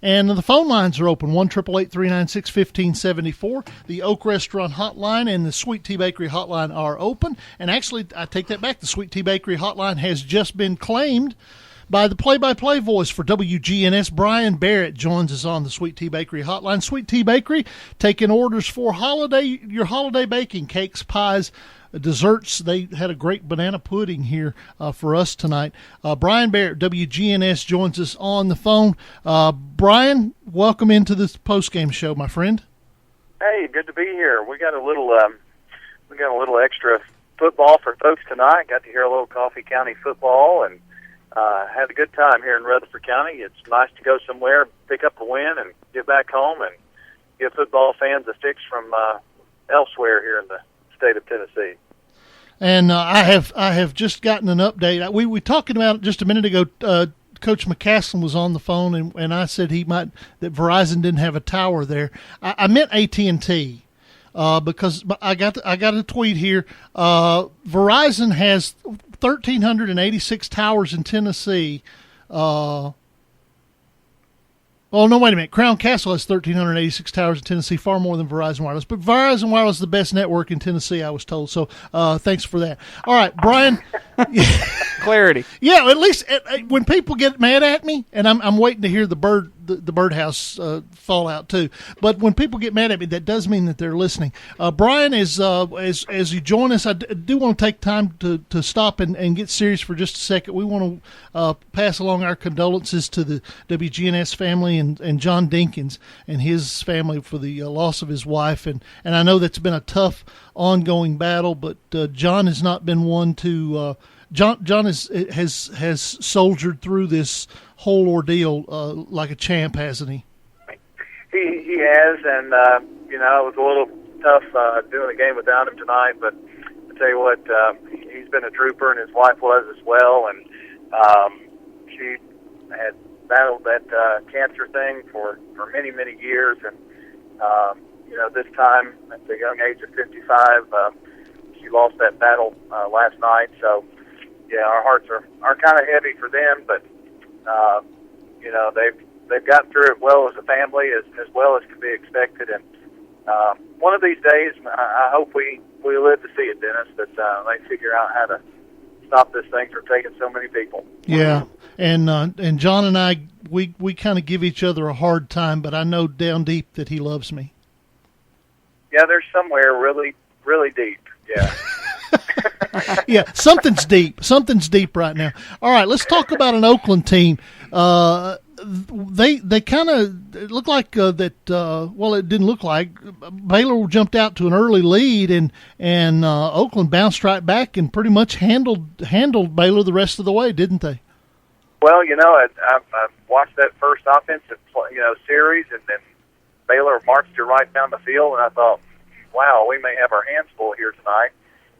And the phone lines are open, 1-888-396-1574. The Oak Restaurant hotline and the Sweet Tea Bakery hotline are open. And actually, I take that back. The Sweet Tea Bakery hotline has just been claimed by the play-by-play voice for WGNS. Bryan Barrett joins us on the Sweet Tea Bakery hotline. Sweet Tea Bakery, taking orders for your holiday baking, cakes, pies, desserts. They had a great banana pudding here for us tonight. Bryan Barrett, WGNS, joins us on the phone. Bryan, welcome into this post-game show, my friend. Hey, good to be here. We got a little extra football for folks tonight. Got to hear a little Coffee County football and had a good time here in Rutherford County. It's nice to go somewhere, pick up a win, and get back home and give football fans a fix from elsewhere here in the state of Tennessee. And I have just gotten an update. We were talking about it just a minute ago. Coach McCaslin was on the phone, and I said that Verizon didn't have a tower there. I meant AT&T. Because I got a tweet here. Verizon has 1,386 towers in Tennessee. Oh, no, wait a minute. Crown Castle has 1,386 towers in Tennessee, far more than Verizon Wireless. But Verizon Wireless is the best network in Tennessee, I was told. So thanks for that. All right, Bryan. Clarity. Yeah, at least when people get mad at me, and I'm waiting to hear the birdhouse fallout too. But when people get mad at me, that does mean that they're listening. Bryan, as you join us, I do want to take time to stop and get serious for just a second. We want to pass along our condolences to the WGNS family and John Dinkins and his family for the loss of his wife. And I know that's been a tough ongoing battle, but John has not been one to John has soldiered through this whole ordeal like a champ, hasn't he? He has, and it was a little tough doing a game without him tonight. But I tell you what, he's been a trooper, and his wife was as well. And she had battled that cancer thing for many, many years, and this time at the young age of 55, she lost that battle last night. So, yeah, our hearts are kind of heavy for them, but they've gotten through it well as a family, as well as can be expected. And one of these days, I hope we live to see it, Dennis, that they figure out how to stop this thing from taking so many people. Yeah, and John and I, we kind of give each other a hard time, but I know down deep that he loves me. Yeah, there's somewhere really, really deep. Yeah. Yeah, something's deep. Something's deep right now. All right, let's talk about an Oakland team. They kind of look like that. Well, it didn't look like Baylor jumped out to an early lead, and Oakland bounced right back and pretty much handled Baylor the rest of the way, didn't they? Well, I watched that first offensive series, and then Baylor marched it right down the field, and I thought, wow, we may have our hands full here tonight.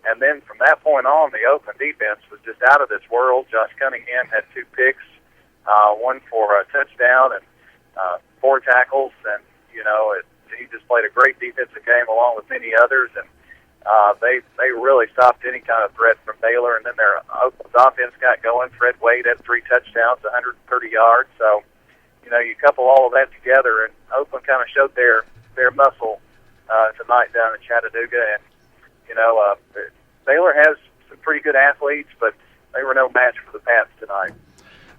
And then from that point on, the Oakland defense was just out of this world. Josh Cunningham had 2 picks, one for a touchdown and 4 tackles. And, he just played a great defensive game along with many others. And they really stopped any kind of threat from Baylor. And then their Oakland's offense got going. Fred Wade had 3 touchdowns, 130 yards. So, you couple all of that together, and Oakland kind of showed their muscle tonight down in Chattanooga. And, Baylor has some pretty good athletes, but they were no match for the Pats tonight.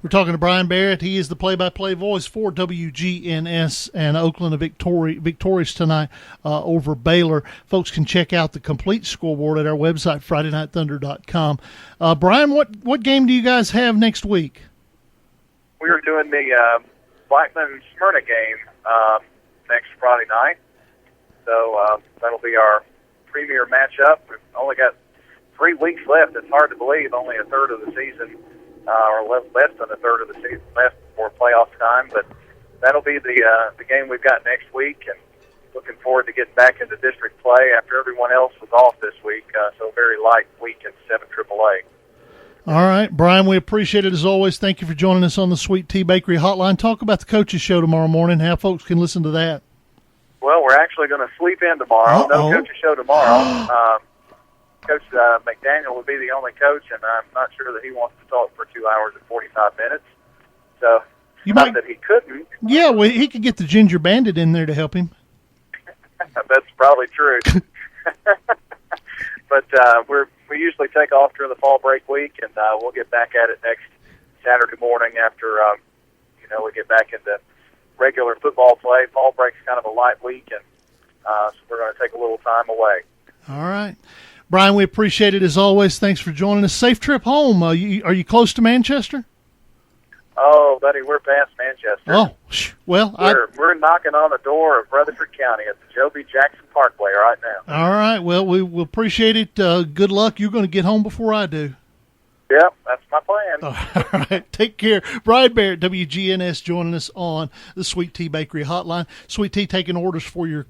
We're talking to Bryan Barrett. He is the play-by-play voice for WGNS, and Oakland victorious tonight over Baylor. Folks can check out the complete scoreboard at our website, FridayNightThunder.com. Bryan, what game do you guys have next week? We are doing the Blackman-Smyrna game next Friday night. So that'll be our premier matchup. We've only got 3 weeks left. It's hard to believe, only a third of the season, or less than a third of the season left before playoff time. But that'll be the game we've got next week, and looking forward to getting back into district play after everyone else was off this week. So very light week in 7 AAA. All right, Bryan, we appreciate it as always. Thank you for joining us on the Sweet Tea Bakery Hotline. Talk about the coaches show tomorrow morning, how folks can listen to that. Well, we're actually going to sleep in tomorrow. Uh-oh. No coaches show tomorrow. Coach McDaniel will be the only coach, and I'm not sure that he wants to talk for 2 hours and 45 minutes. So You Not might, that he couldn't. yeah, well, he could get the Ginger Bandit in there to help him. That's probably true. But we usually take off during the fall break week, and we'll get back at it next Saturday morning after we get back into regular football play. Fall break's kind of a light week, and so we're going to take a little time away. All right. Bryan, we appreciate it as always. Thanks for joining us. Safe trip home. Are you close to Manchester? Oh, buddy, we're past Manchester. Oh, well, we're knocking on the door of Rutherford County at the Joe B. Jackson Parkway right now. All right. Well, we will appreciate it. Good luck. You're going to get home before I do. Yep, that's my plan. All right. Take care. Bryan Barrett, WGNS, joining us on the Sweet Tea Bakery hotline. Sweet Tea taking orders for your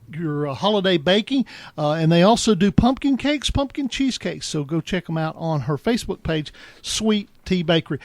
holiday baking, and they also do pumpkin cakes, pumpkin cheesecakes. So go check them out on her Facebook page, Sweet Tea Bakery.